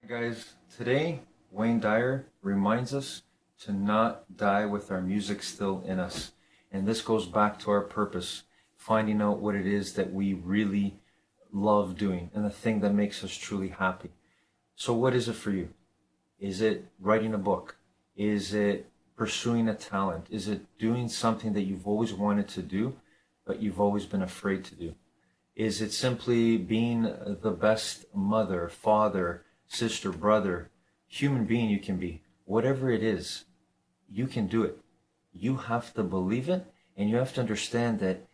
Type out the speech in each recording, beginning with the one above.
Guys, today Wayne Dyer reminds us to not die with our music still in us. And this goes back to our purpose, finding out what it is that we really love doing and the thing that makes us truly happy. So what is it for you? Is it writing a book? Is it pursuing a talent? Is it doing something that you've always wanted to do, but you've always been afraid to do? Is it simply being the best mother, father, sister, brother, human being you can be? Whatever it is, you can do it. You have to believe it, and you have to understand that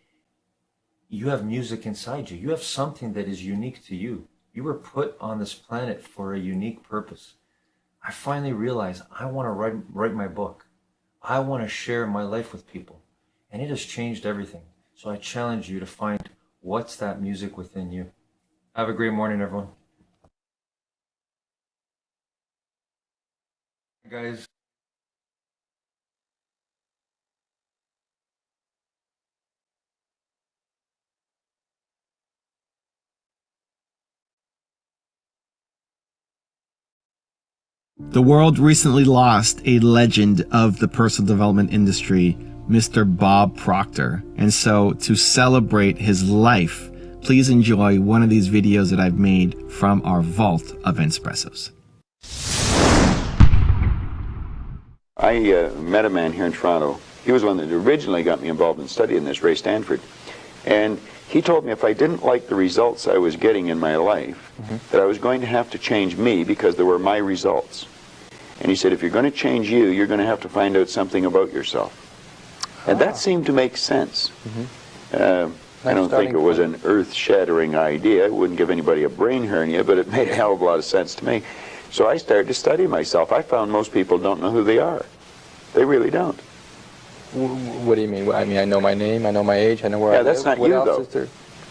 you have music inside you. You have something that is unique to you. You were put on this planet for a unique purpose. I finally realized I want to write my book. I want to share my life with people, and it has changed everything. So I challenge you to find what's that music within you. Have a great morning, everyone. Guys. The world recently lost a legend of the personal development industry, Mr. Bob Proctor. And so to celebrate his life, please enjoy one of these videos that I've made from our vault of Inspressos. I met a man here in Toronto. He was one that originally got me involved in studying this, Ray Stanford. And he told me if I didn't like the results I was getting in my life, that I was going to have to change me because they were my results. And he said, if you're going to change you, you're going to have to find out something about yourself. And that seemed to make sense. I don't think it was an earth-shattering idea. It wouldn't give anybody a brain hernia, but it made a hell of a lot of sense to me. So I started to study myself. I found most people don't know who they are. They really don't. What do you mean? I mean, I know my name, I know my age, I know where I live. Yeah, that's not you, though.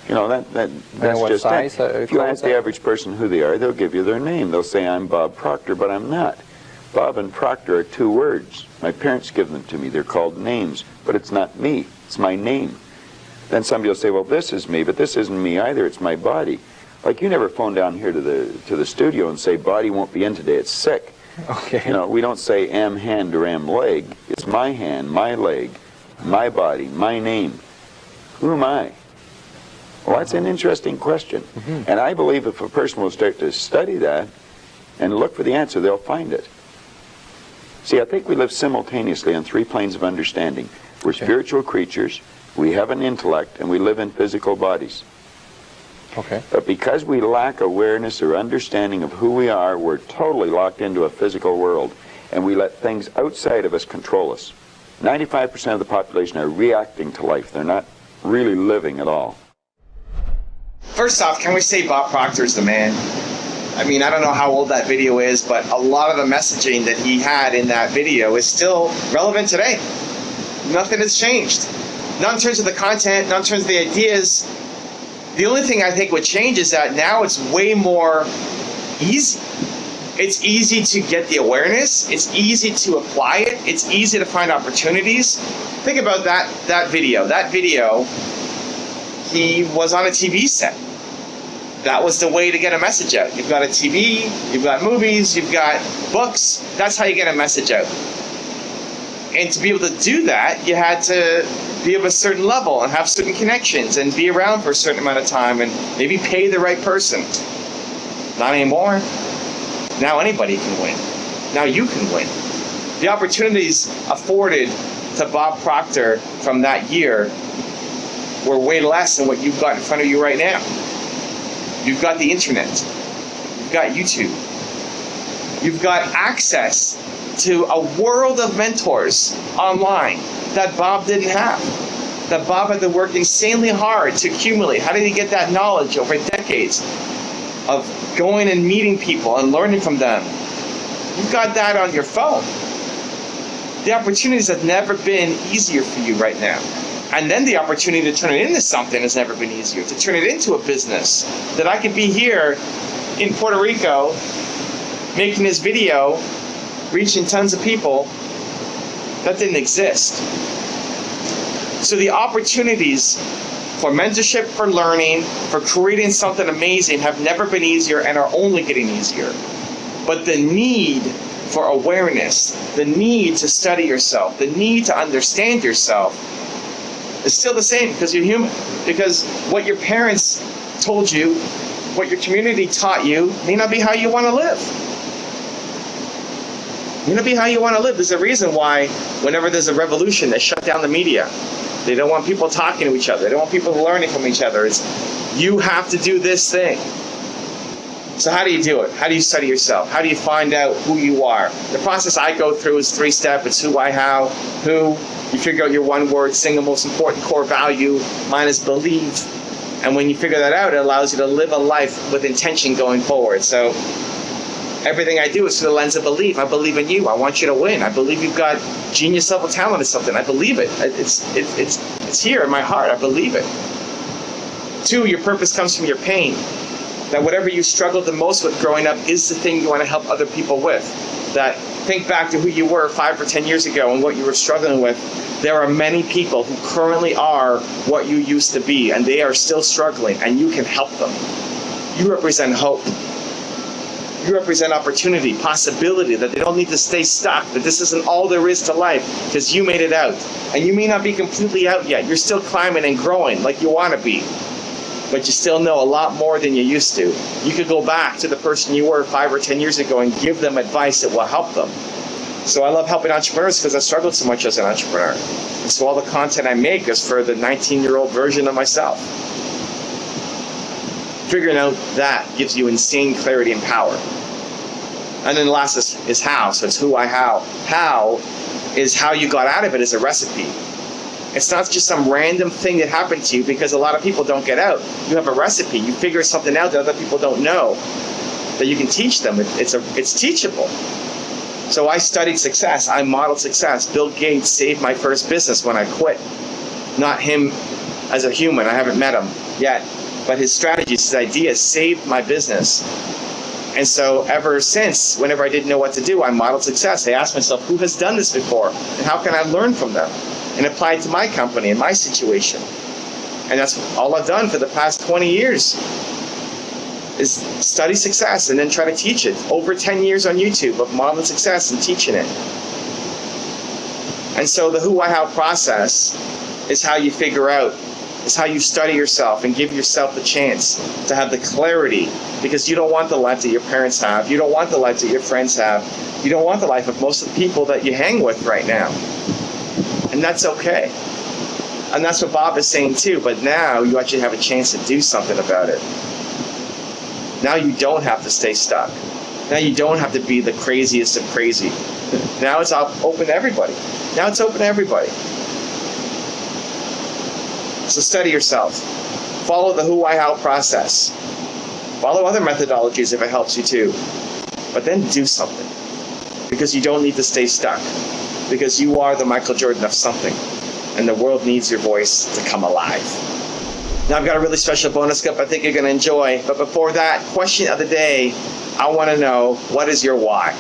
You know, that's just it. If you ask the average person who they are, they'll give you their name. They'll say, I'm Bob Proctor, but I'm not. Bob and Proctor are two words. My parents give them to me. They're called names, but it's not me. It's my name. Then somebody will say, well, this is me, but this isn't me either. It's my body. Like, you never phone down here to the studio and say, body won't be in today. It's sick. Okay. You know, we don't say am hand or am leg. It's my hand, my leg, my body, my name. Who am I? Well, that's an interesting question. And I believe if a person will start to study that and look for the answer, they'll find it. See, I think we live simultaneously on three planes of understanding. We're spiritual creatures, we have an intellect, and we live in physical bodies. Okay. But because we lack awareness or understanding of who we are, we're totally locked into a physical world, and we let things outside of us control us. 95% of the population are reacting to life. They're not really living at all. First off, can we say Bob Proctor's the man? I mean, I don't know how old that video is, but a lot of the messaging that he had in that video is still relevant today. Nothing has changed. Not in terms of the content, not in terms of the ideas. The only thing I think would change is that now it's way more easy. It's easy to get the awareness. It's easy to apply it. It's easy to find opportunities. Think about that video. That video, he was on a TV set. That was the way to get a message out. You've got a TV, you've got movies, you've got books. That's how you get a message out. And to be able to do that, you had to be of a certain level and have certain connections and be around for a certain amount of time and maybe pay the right person. Not anymore. Now anybody can win. Now you can win. The opportunities afforded to Bob Proctor from that year were way less than what you've got in front of you right now. You've got the internet. You've got YouTube. You've got access to a world of mentors online that Bob didn't have. That Bob had to work insanely hard to accumulate. How did he get that knowledge over decades of going and meeting people and learning from them? You've got that on your phone. The opportunities have never been easier for you right now. And then the opportunity to turn it into something has never been easier. To turn it into a business. That I could be here in Puerto Rico making this video, reaching tons of people. That didn't exist. So the opportunities for mentorship, for learning, for creating something amazing have never been easier and are only getting easier. But the need for awareness, the need to study yourself, the need to understand yourself is still the same, because you're human. Because what your parents told you, what your community taught you, may not be how you want to live. May not be how you want to live. There's a reason why whenever there's a revolution, they shut down the media. They don't want people talking to each other. They don't want people learning from each other. It's, you have to do this thing. So how do you do it? How do you study yourself? How do you find out who you are? The process I go through is 3-step. It's who, why, how, who. You figure out your one word, single most important core value. Mine is believe. And when you figure that out, it allows you to live a life with intention going forward. So everything I do is through the lens of belief. I believe in you. I want you to win. I believe you've got genius level talent at something. I believe it. It's here in my heart. I believe it. 2, your purpose comes from your pain. That whatever you struggled the most with growing up is the thing you want to help other people with. That think back to who you were 5 or 10 years ago and what you were struggling with. There are many people who currently are what you used to be, and they are still struggling, and you can help them. You represent hope. You represent opportunity, possibility, that they don't need to stay stuck, that this isn't all there is to life, because you made it out. And you may not be completely out yet. You're still climbing and growing like you want to be. But you still know a lot more than you used to. You could go back to the person you were 5 or 10 years ago and give them advice that will help them. So I love helping entrepreneurs because I struggled so much as an entrepreneur. And so all the content I make is for the 19-year-old version of myself. Figuring out that gives you insane clarity and power. And then the last is how. So it's who, why, how. How is how you got out of it as a recipe. It's not just some random thing that happened to you, because a lot of people don't get out. You have a recipe. You figure something out that other people don't know, that you can teach them. It's teachable. So I studied success. I modeled success. Bill Gates saved my first business when I quit. Not him as a human. I haven't met him yet. But his strategies, his ideas saved my business. And so ever since, whenever I didn't know what to do, I modeled success. I asked myself, who has done this before? And how can I learn from them? And apply it to my company and my situation. And that's all I've done for the past 20 years, is study success and then try to teach it. Over 10 years on YouTube of modeling success and teaching it. And so the who, why, how process is how you figure out, is how you study yourself and give yourself the chance to have the clarity, because you don't want the life that your parents have. You don't want the life that your friends have. You don't want the life of most of the people that you hang with right now. And that's okay. And that's what Bob is saying too, but now you actually have a chance to do something about it. Now you don't have to stay stuck. Now you don't have to be the craziest of crazy. Now it's open to everybody. Now it's open to everybody. So study yourself. Follow the who, why, how process. Follow other methodologies if it helps you too. But then do something. Because you don't need to stay stuck. Because you are the Michael Jordan of something. And the world needs your voice to come alive. Now I've got a really special bonus clip I think you're going to enjoy. But before that, question of the day, I want to know, what is your why?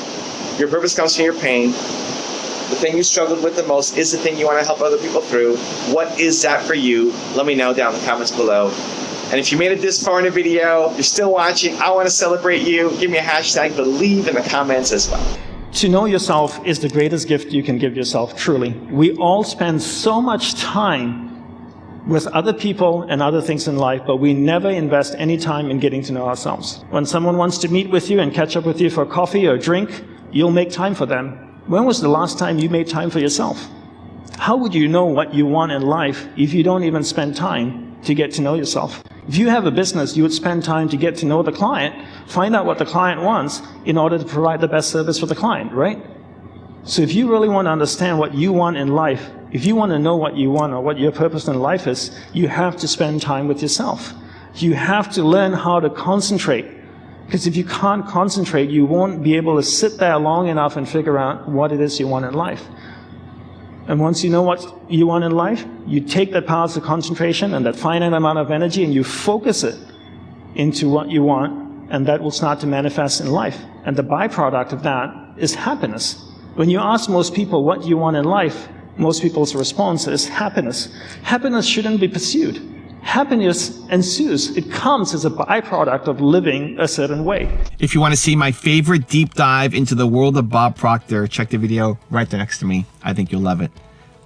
Your purpose comes from your pain. The thing you struggled with the most is the thing you want to help other people through. What is that for you? Let me know down in the comments below. And if you made it this far in the video, you're still watching, I want to celebrate you. Give me a hashtag believe in the comments as well. To know yourself is the greatest gift you can give yourself, truly. We all spend so much time with other people and other things in life, but we never invest any time in getting to know ourselves. When someone wants to meet with you and catch up with you for coffee or drink, you'll make time for them. When was the last time you made time for yourself? How would you know what you want in life if you don't even spend time to get to know yourself? If you have a business, you would spend time to get to know the client, find out what the client wants in order to provide the best service for the client, right? So if you really want to understand what you want in life, if you want to know what you want or what your purpose in life is, you have to spend time with yourself. You have to learn how to concentrate. Because if you can't concentrate, you won't be able to sit there long enough and figure out what it is you want in life. And once you know what you want in life, you take that power of concentration and that finite amount of energy and you focus it into what you want, and that will start to manifest in life. And the byproduct of that is happiness. When you ask most people what you want in life, most people's response is happiness. Happiness shouldn't be pursued. happiness ensues. It comes as a byproduct of living a certain way. If you want to see my favorite deep dive into the world of Bob Proctor, check the video right there next to me. I think you'll love it.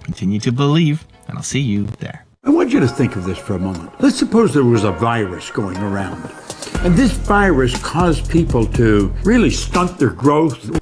Continue to believe, and I'll see you there. I want you to think of this for a moment. Let's suppose there was a virus going around, and this virus caused people to really stunt their growth.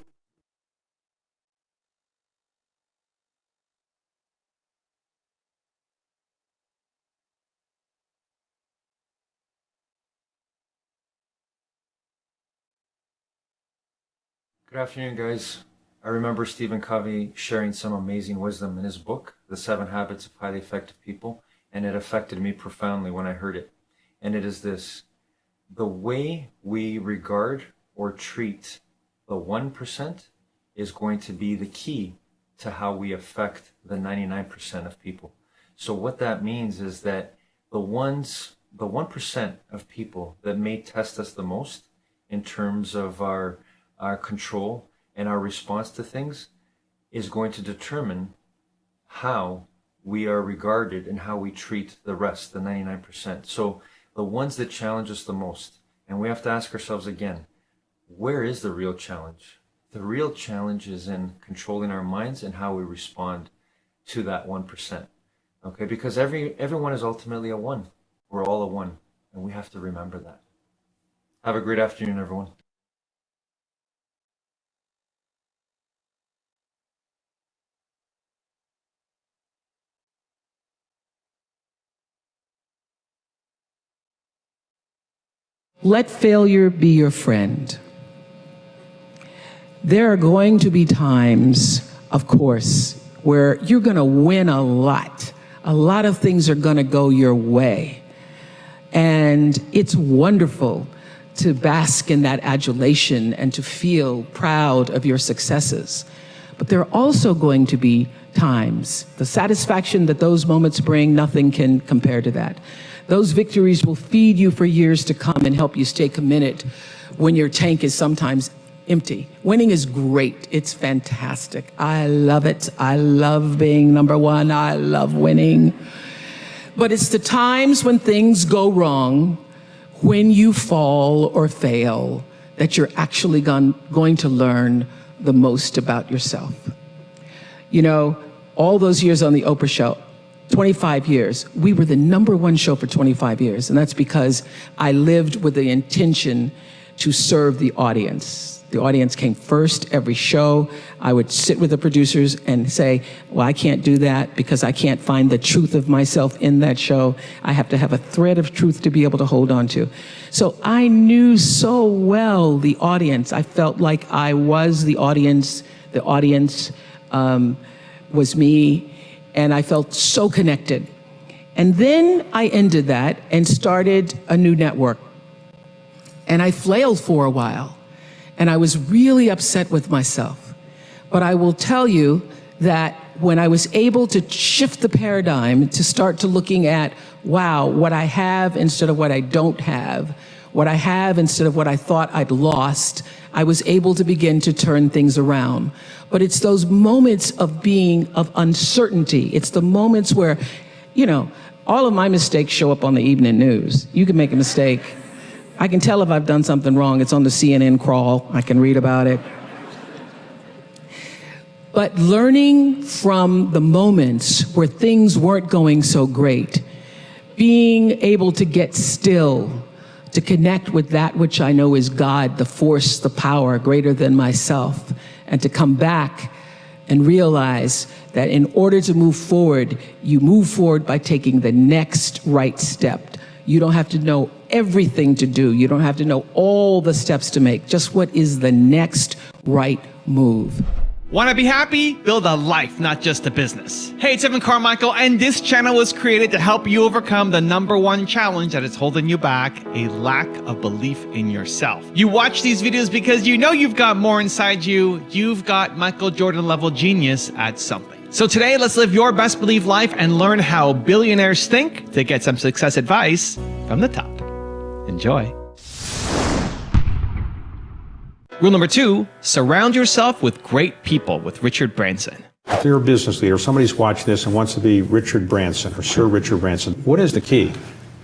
Good afternoon, guys. I remember Stephen Covey sharing some amazing wisdom in his book, The 7 Habits of Highly Effective People, and it affected me profoundly when I heard it. And it is this: the way we regard or treat the 1% is going to be the key to how we affect the 99% of people. So what that means is that the 1% of people that may test us the most in terms of our control and our response to things is going to determine how we are regarded and how we treat the rest, the 99%. So the ones that challenge us the most, and we have to ask ourselves again, where is the real challenge? The real challenge is in controlling our minds and how we respond to that 1%. Okay, because everyone is ultimately a 1. We're all a 1, and we have to remember that. Have a great afternoon, everyone. Let failure be your friend. There are going to be times, of course, where you're going to win a lot. A lot of things are going to go your way. And it's wonderful to bask in that adulation and to feel proud of your successes. But there are also going to be times, the satisfaction that those moments bring, nothing can compare to that. Those victories will feed you for years to come and help you stay committed when your tank is sometimes empty. Winning is great. It's fantastic. I love it. I love being number one. I love winning. But it's the times when things go wrong, when you fall or fail, that you're actually going to learn the most about yourself. You know, all those years on the Oprah show, 25 years, we were the #1 show for 25 years. And that's because I lived with the intention to serve the audience. The audience came first every show. I would sit with the producers and say, well, I can't do that because I can't find the truth of myself in that show. I have to have a thread of truth to be able to hold on to. So I knew so well the audience. I felt like I was the audience. The audience was me. And I felt so connected. And then I ended that and started a new network. And I flailed for a while. And I was really upset with myself. But I will tell you that when I was able to shift the paradigm to start to looking at, wow, what I have instead of what I don't have, what I have instead of what I thought I'd lost, I was able to begin to turn things around. But it's those moments of uncertainty. It's the moments where, you know, all of my mistakes show up on the evening news. You can make a mistake. I can tell if I've done something wrong. It's on the CNN crawl. I can read about it. But learning from the moments where things weren't going so great, being able to get still, to connect with that which I know is God, the force, the power greater than myself, and to come back and realize that in order to move forward, you move forward by taking the next right step. You don't have to know everything to do. You don't have to know all the steps to make. Just what is the next right move. Want to be happy? Build a life, not just a business. Hey, it's Evan Carmichael, and this channel was created to help you overcome the #1 challenge that is holding you back, a lack of belief in yourself. You watch these videos because you know you've got more inside you. You've got Michael Jordan level genius at something. So today, let's live your best belief life and learn how billionaires think to get some success advice from the top. Enjoy. Rule number 2, surround yourself with great people with Richard Branson. If you're a business leader, somebody's watching this and wants to be Richard Branson or Sir Richard Branson, what is the key?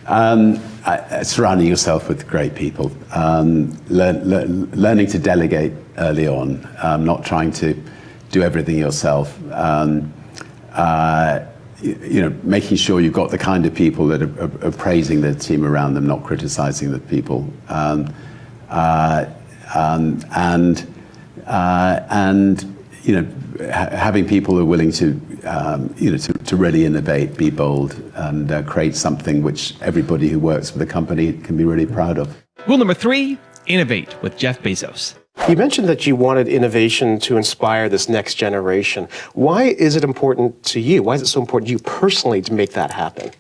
Surrounding yourself with great people, learning to delegate early on, not trying to do everything yourself, making sure you've got the kind of people that are praising the team around them, not criticizing the people, and having people who are willing to really innovate, be bold, and create something which everybody who works for the company can be really proud of. Rule number 3, innovate with Jeff Bezos. You mentioned that you wanted innovation to inspire this next generation. Why is it important to you? Why is it so important to you personally to make that happen?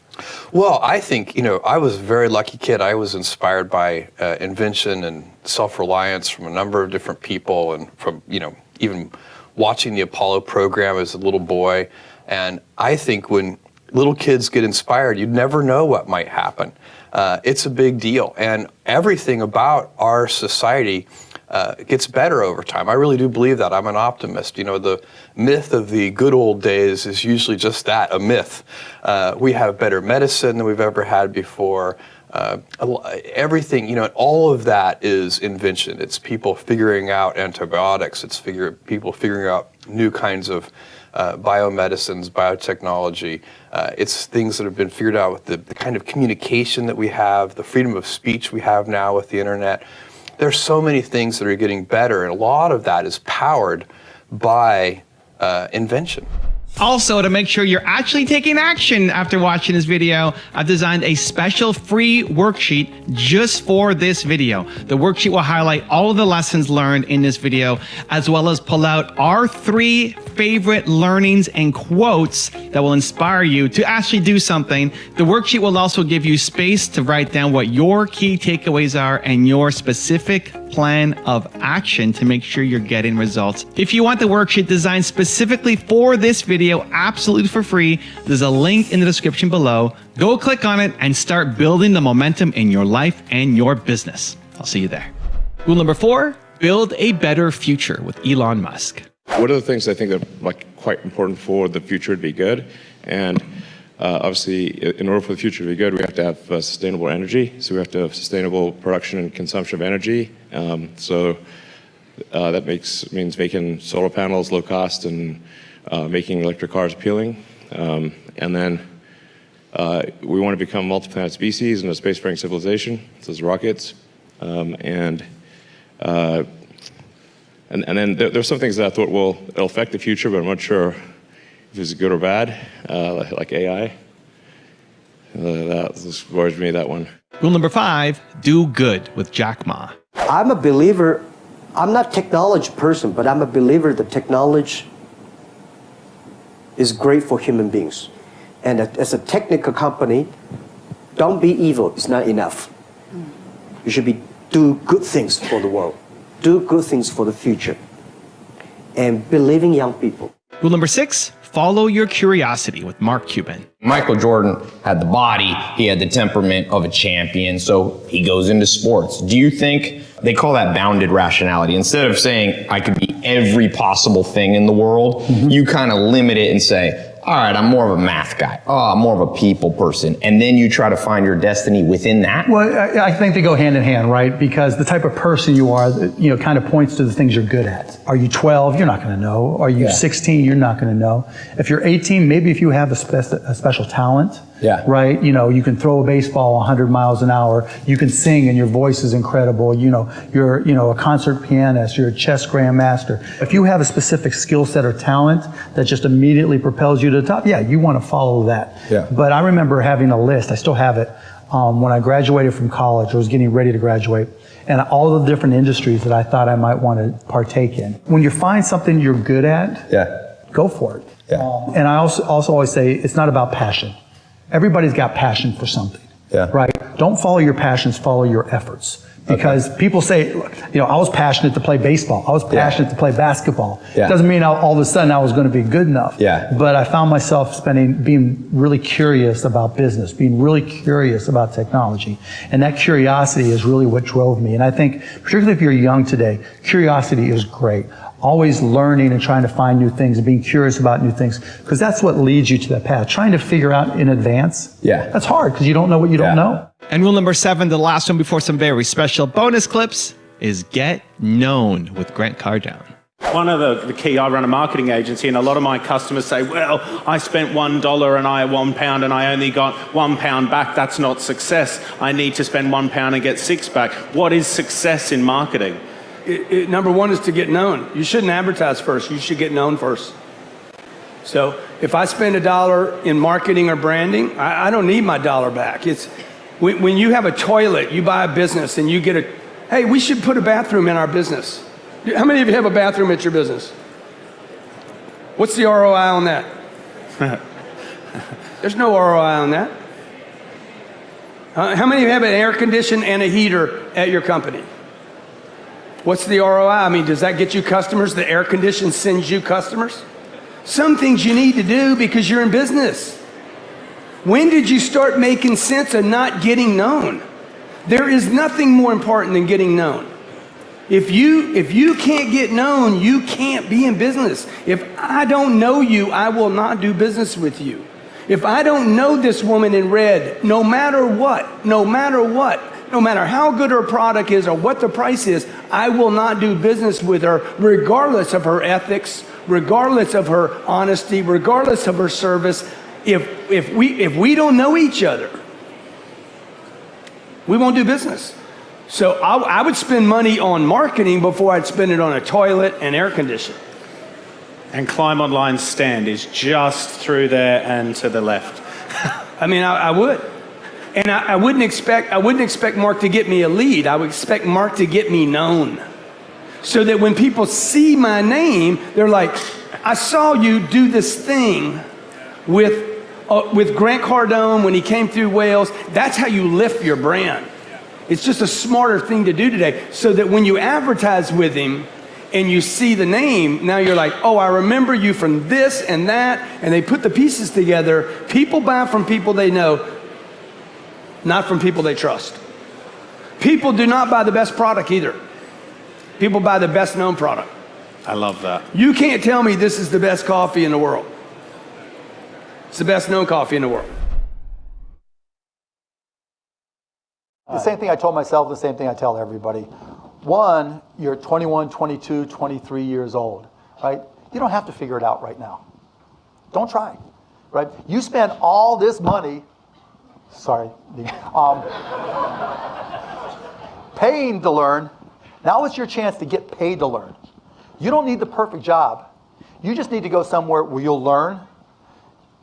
Well, I think, I was a very lucky kid. I was inspired by invention and self-reliance from a number of different people, and from, even watching the Apollo program as a little boy. And I think when little kids get inspired, you never know what might happen. It's a big deal. And everything about our society gets better over time. I really do believe that. I'm an optimist. The myth of the good old days is usually just that, a myth. We have better medicine than we've ever had before. Everything, all of that is invention. It's people figuring out antibiotics. It's people figuring out new kinds of biomedicines, biotechnology. It's things that have been figured out with the kind of communication that we have, the freedom of speech we have now with the internet. There's so many things that are getting better, and a lot of that is powered by invention. Also, to make sure you're actually taking action after watching this video, I've designed a special free worksheet just for this video. The worksheet will highlight all of the lessons learned in this video, as well as pull out our 3 favorite learnings and quotes that will inspire you to actually do something. The worksheet will also give you space to write down what your key takeaways are and your specific plan of action to make sure you're getting results. If you want the worksheet designed specifically for this video, absolutely for free, there's a link in the description below. Go click on it and start building the momentum in your life and your business. I'll see you there. Rule number 4, build a better future with Elon Musk. What are the things I think are quite important for the future to be good? And obviously, in order for the future to be good, we have to have sustainable energy. So we have to have sustainable production and consumption of energy. That means making solar panels low cost and making electric cars appealing. And then we want to become a multi-planet species and a spacefaring civilization, so as rockets. And then there's some things that I thought, it'll affect the future, but I'm not sure if it's good or bad, like AI. That worries me, that one. Rule number 5, do good with Jack Ma. I'm a believer, I'm not a technology person, but I'm a believer that technology is great for human beings. And as a technical company, don't be evil, it's not enough. You should do good things for the world. Do good things for the future. And believe in young people. Rule number 6, follow your curiosity with Mark Cuban. Michael Jordan had the body, he had the temperament of a champion, so he goes into sports. Do you think they call that bounded rationality? Instead of saying I could be every possible thing in the world, you kind of limit it and say, all right, I'm more of a math guy. Oh, I'm more of a people person. And then you try to find your destiny within that? Well, I think they go hand in hand, right? Because the type of person you are, kind of points to the things you're good at. Are you 12? You're not going to know. Are you 16? You're not going to know. If you're 18, maybe if you have a special talent, right? You can throw a baseball 100 miles an hour. You can sing and your voice is incredible. You're a concert pianist. You're a chess grandmaster. If you have a specific skill set or talent that just immediately propels you to the top, you want to follow that. But I remember having a list. I still have it. When I graduated from college, I was getting ready to graduate, and all the different industries that I thought I might want to partake in. When you find something you're good at, go for it. And I also always say it's not about passion. Everybody's got passion for something, right? Don't follow your passions, follow your efforts. Because people say, I was passionate to play baseball. I was passionate to play basketball. It doesn't mean all of a sudden I was going to be good enough. But I found myself being really curious about business, being really curious about technology. And that curiosity is really what drove me. And I think, particularly if you're young today, curiosity is great. always learning and trying to find new things and being curious about new things, because that's what leads you to that path. Trying to figure out in advance, that's hard because you don't know what you don't know. And rule number 7, the last one before some very special bonus clips, is get known with Grant Cardone. One of the key, I run a marketing agency, and a lot of my customers say, well, I spent $1 and I £1 and I only got £1 back. That's not success. I need to spend £1 and get 6 back. What is success in marketing? Number one is to get known. You shouldn't advertise first. You should get known first. So if I spend $1 in marketing or branding, I don't need my dollar back. It's when you have a toilet, you buy a business and you get hey, we should put a bathroom in our business. How many of you have a bathroom at your business? What's the ROI on that? There's no ROI on that. How many of you have an air conditioner and a heater at your company? What's the ROI? I mean, does that get you customers? The air conditioner sends you customers? Some things you need to do because you're in business. When did you start making sense of not getting known? There is nothing more important than getting known. If you can't get known, you can't be in business. If I don't know you, I will not do business with you. If I don't know this woman in red, no matter how good her product is or what the price is, I will not do business with her regardless of her ethics, regardless of her honesty, regardless of her service. If we don't know each other, we won't do business. So I would spend money on marketing before I'd spend it on a toilet and air conditioning. And Climb Online's stand is just through there and to the left. I mean, I would. And I wouldn't expect Mark to get me a lead. I would expect Mark to get me known. So that when people see my name, they're like, I saw you do this thing with Grant Cardone when he came through Wales. That's how you lift your brand. It's just a smarter thing to do today, so that when you advertise with him and you see the name, now you're like, oh, I remember you from this and that, and they put the pieces together. People buy from people they know, not from people they trust. People do not buy the best product either. People buy the best known product. I love that. You can't tell me this is the best coffee in the world. It's the best known coffee in the world. The same thing I told myself, the same thing I tell everybody. One, you're 21, 22, 23 years old, right? You don't have to figure it out right now. Don't try, right? You spend all this money, paying to learn. Now it's your chance to get paid to learn. You don't need the perfect job. You just need to go somewhere where you'll learn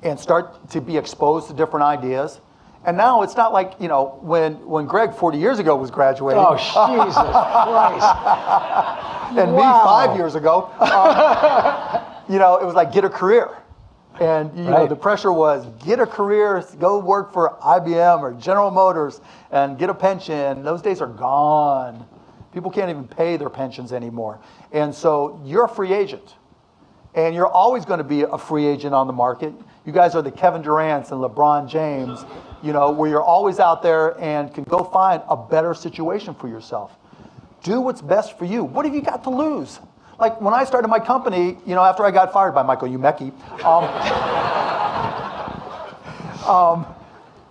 and start to be exposed to different ideas. And now it's not like, when Greg 40 years ago was graduating. Oh, Jesus Christ. And Wow. me 5 years ago. It was like, get a career. And, the pressure was, get a career, go work for IBM or General Motors and get a pension. Those days are gone. People can't even pay their pensions anymore. And so you're a free agent. And you're always going to be a free agent on the market. You guys are the Kevin Durant's and LeBron James, where you're always out there and can go find a better situation for yourself. Do what's best for you. What have you got to lose? Like when I started my company, after I got fired by Michael Umecki,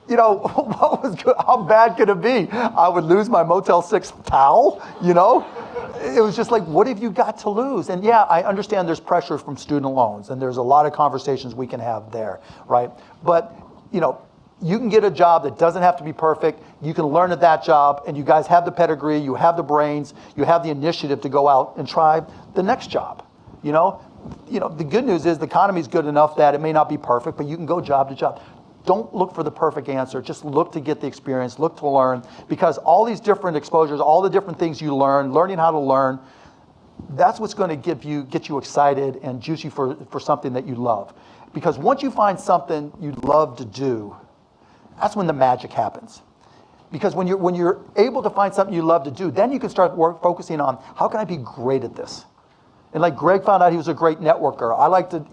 what was good? How bad could it be? I would lose my Motel 6 towel, It was just like, what have you got to lose? And yeah, I understand there's pressure from student loans, and there's a lot of conversations we can have there, right? But, you can get a job that doesn't have to be perfect. You can learn at that job, and you guys have the pedigree, you have the brains, you have the initiative to go out and try the next job, The good news is the economy's good enough that it may not be perfect, but you can go job to job. Don't look for the perfect answer. Just look to get the experience, look to learn, because all these different exposures, all the different things you learn, learning how to learn, that's what's going to get you excited and juice you for something that you love. Because once you find something you love to do, that's when the magic happens. Because when you're able to find something you love to do, then you can start focusing on, how can I be great at this? And like Greg found out he was a great networker. I like to,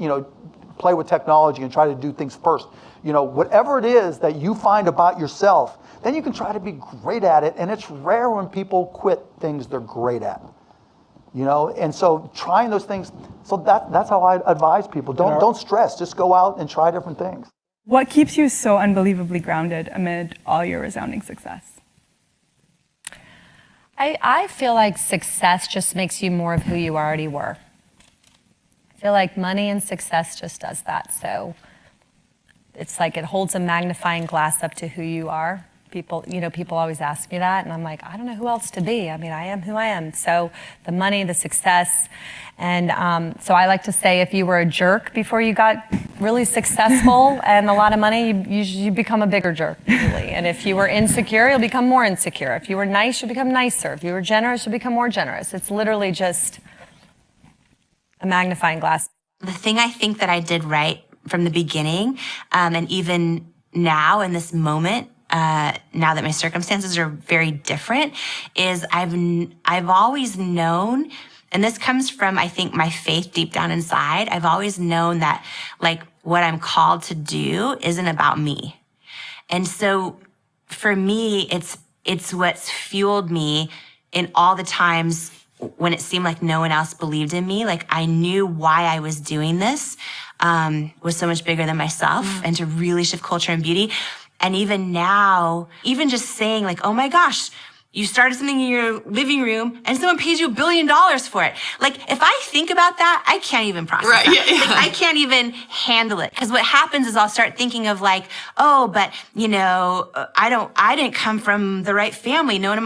play with technology and try to do things first. Whatever it is that you find about yourself, then you can try to be great at it. And it's rare when people quit things they're great at. you know? And so trying those things, so that's how I advise people. Don't stress, just go out and try different things. What keeps you so unbelievably grounded amid all your resounding success? I feel like success just makes you more of who you already were. I feel like money and success just does that. So it's like it holds a magnifying glass up to who you are. People always ask me that, and I'm like, I don't know who else to be. I mean, I am who I am. So the money, the success, and so I like to say, if you were a jerk before you got really successful and a lot of money, you become a bigger jerk usually. And if you were insecure, you'll become more insecure. If you were nice, you'll become nicer. If you were generous, you'll become more generous. It's literally just a magnifying glass. The thing I think that I did right from the beginning, and even now in this moment, now that my circumstances are very different, is I've always known, and this comes from, I think, my faith deep down inside. I've always known that, like, what I'm called to do isn't about me. And so for me, it's what's fueled me in all the times when it seemed like no one else believed in me. Like, I knew why I was doing this was so much bigger than myself, and to really shift culture and beauty. And even now, even just saying like, oh my gosh, you started something in your living room and someone pays you $1 billion for it. Like, if I think about that, I can't even process that. Like, I can't even handle it. Because what happens is I'll start thinking of like, oh, but you know, I didn't come from the right family. Neither of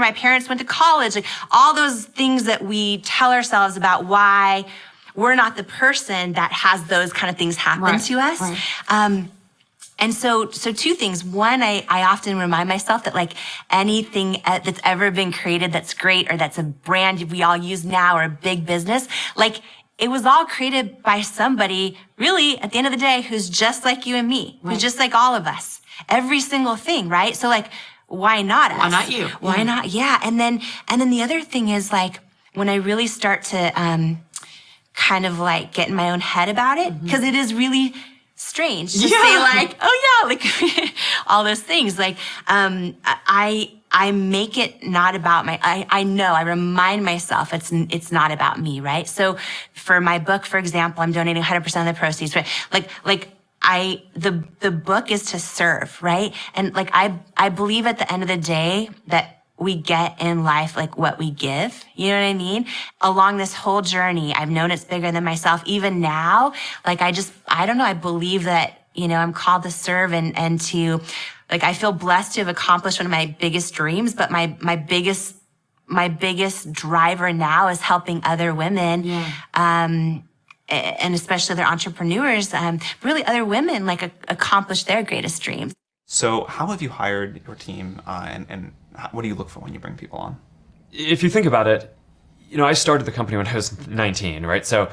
my parents went to college. Like, all those things that we tell ourselves about why we're not the person that has those kind of things happen to us. Right. And so two things. One, I often remind myself that like anything that's ever been created that's great, or that's a brand we all use now, or a big business, like it was all created by somebody really at the end of the day who's just like you and me, who's just like all of us. Every single thing, right? So like, why not us? Why not you? Why not? Yeah. And then the other thing is like, when I really start to kind of like get in my own head about it, because it is really strange to say like, oh yeah, like all those things. Like, I make it not about I remind myself it's not about me, right? So for my book, for example, I'm donating 100% of the proceeds, right? The book is to serve, right? And like, I believe at the end of the day that we get in life like what we give, you know what I mean? Along this whole journey, I've known it's bigger than myself. Even now, like I don't know, I believe that, you know, I'm called to serve and to, like, I feel blessed to have accomplished one of my biggest dreams, but my biggest driver now is helping other women, and especially other entrepreneurs, really other women, like accomplish their greatest dreams. So how have you hired your team, and what do you look for when you bring people on? If you think about it, you know, I started the company when I was 19, right? So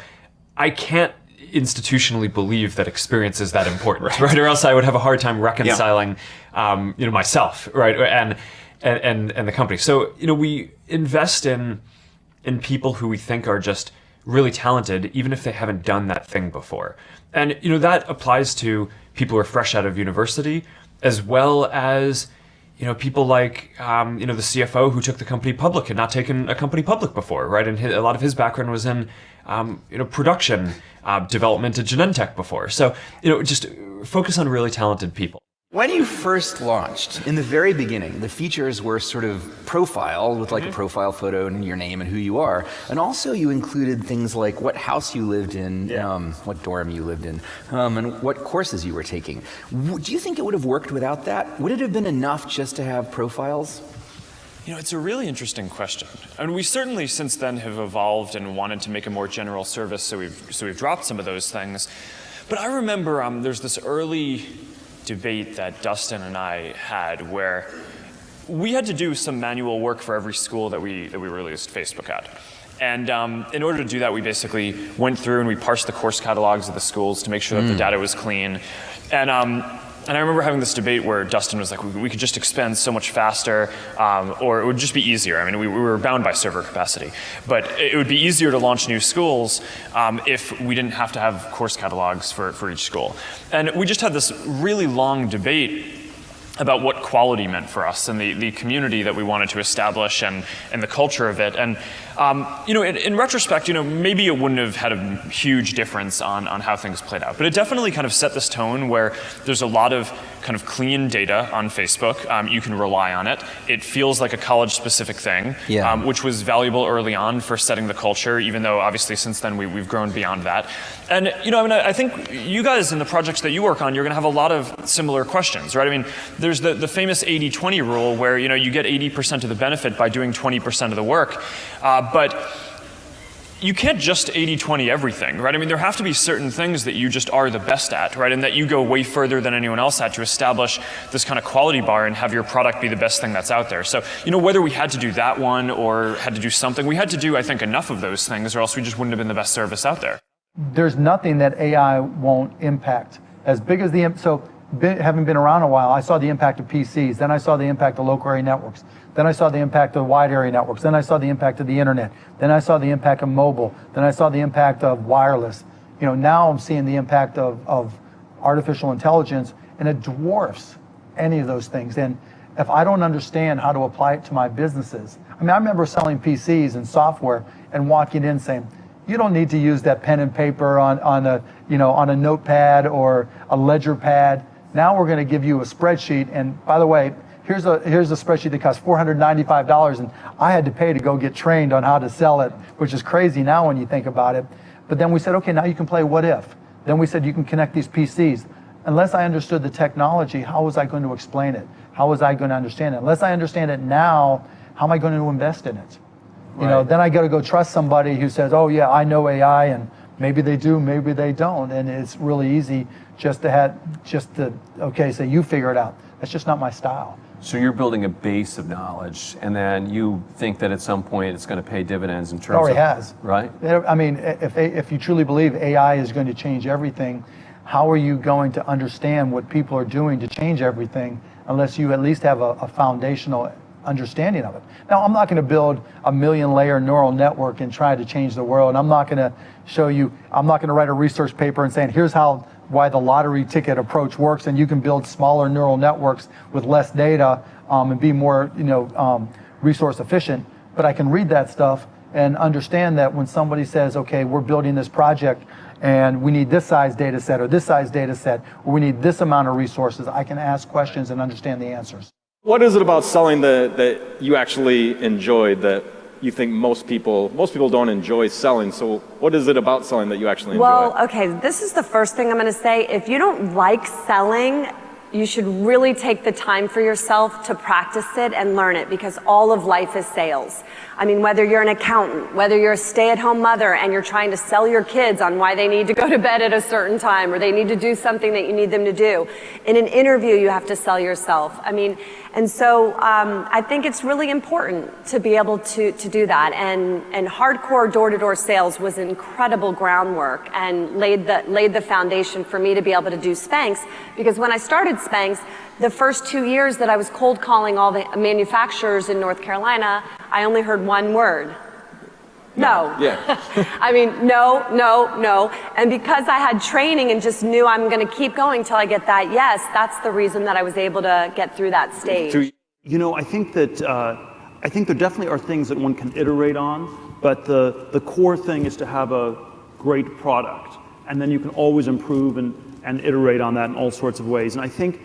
I can't institutionally believe that experience is that important, right? Or else I would have a hard time reconciling, you know, myself, right? And the company. So, you know, we invest in people who we think are just really talented, even if they haven't done that thing before. And, you know, that applies to people who are fresh out of university, as well as, you know, people like, you know, the CFO who took the company public, had not taken a company public before, right? And a lot of his background was in, you know, production, development at Genentech before. So, you know, just focus on really talented people. When you first launched, in the very beginning, the features were sort of profile with like a profile photo and your name and who you are. And also you included things like what house you lived in, what dorm you lived in, and what courses you were taking. Do you think it would have worked without that? Would it have been enough just to have profiles? You know, it's a really interesting question. I mean, we certainly since then have evolved and wanted to make a more general service, so we've dropped some of those things. But I remember there's this early debate that Dustin and I had where we had to do some manual work for every school that we released Facebook at. And in order to do that, we basically went through and we parsed the course catalogs of the schools to make sure that the data was clean. And I remember having this debate where Dustin was like, we could just expand so much faster, or it would just be easier. I mean, we were bound by server capacity, but it would be easier to launch new schools if we didn't have to have course catalogs for each school. And we just had this really long debate about what quality meant for us and the community that we wanted to establish and the culture of it. And In retrospect, maybe it wouldn't have had a huge difference on how things played out, but it definitely kind of set this tone where there's a lot of kind of clean data on Facebook. You can rely on it. It feels like a college-specific thing, which was valuable early on for setting the culture, even though obviously since then we've grown beyond that. And I think you guys in the projects that you work on, you're going to have a lot of similar questions, right? I mean, there's the famous 80-20 rule where you get 80% of the benefit by doing 20% of the work, but you can't just 80-20 everything, right? I mean, there have to be certain things that you just are the best at, right? And that you go way further than anyone else at to establish this kind of quality bar and have your product be the best thing that's out there. So, whether we had to do that one or had to do something, we had to do, I think, enough of those things, or else we just wouldn't have been the best service out there. There's nothing that AI won't impact. As big as having been around a while, I saw the impact of PCs, then I saw the impact of local area networks, then I saw the impact of wide area networks, then I saw the impact of the internet, then I saw the impact of mobile, then I saw the impact of wireless. Now I'm seeing the impact of artificial intelligence, and it dwarfs any of those things. And if I don't understand how to apply it to my businesses, I remember selling PCs and software and walking in saying, you don't need to use that pen and paper on a notepad or a ledger pad. Now we're going to give you a spreadsheet, and by the way, here's a spreadsheet that costs $495, and I had to pay to go get trained on how to sell it, which is crazy now when you think about it. But then we said, okay, now you can play what if. Then we said you can connect these PCs. Unless I understood the technology, how was I going to explain it? How was I going to understand it? Unless I understand it now, how am I going to invest in it? Then I got to go trust somebody who says, oh yeah, I know AI, and maybe they do, maybe they don't. And it's really easy just to say you figure it out. That's just not my style. So you're building a base of knowledge, and then you think that at some point it's going to pay dividends in terms of... It already has. Right? I mean, if you truly believe AI is going to change everything, how are you going to understand what people are doing to change everything unless you at least have a foundational understanding of it? Now, I'm not going to build a 1,000,000-layer neural network and try to change the world. I'm not going to write a research paper and saying, here's why the lottery ticket approach works, and you can build smaller neural networks with less data and be more resource efficient. But I can read that stuff and understand that when somebody says, okay, we're building this project and we need this size data set or this size data set, or we need this amount of resources, I can ask questions and understand the answers. What is it about selling that you actually enjoy that you think most people don't enjoy selling? So what is it about selling that you actually enjoy? Well, okay, this is the first thing I'm going to say. If you don't like selling, you should really take the time for yourself to practice it and learn it, because all of life is sales. I mean, whether you're an accountant, whether you're a stay-at-home mother and you're trying to sell your kids on why they need to go to bed at a certain time or they need to do something that you need them to do. In an interview, you have to sell yourself. I mean, and so I think it's really important to be able to do that. And hardcore door-to-door sales was incredible groundwork and laid the foundation for me to be able to do Spanx, because when I started Spanx, the first 2 years that I was cold calling all the manufacturers in North Carolina, I only heard one word. No. Yeah. I mean, no. And because I had training and just knew I'm going to keep going till I get that yes, that's the reason that I was able to get through that stage. I think that there definitely are things that one can iterate on, but the core thing is to have a great product, and then you can always improve and iterate on that in all sorts of ways. And I think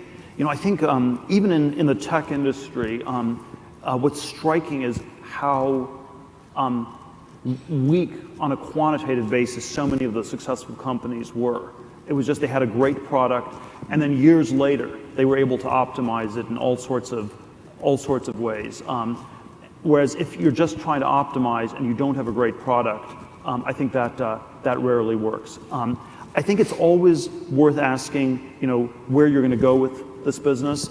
even in the tech industry, what's striking is how weak on a quantitative basis so many of the successful companies were. It was just they had a great product, and then years later they were able to optimize it in all sorts of ways. Whereas if you're just trying to optimize and you don't have a great product, I think that rarely works. I think it's always worth asking, where you're going to go with this business.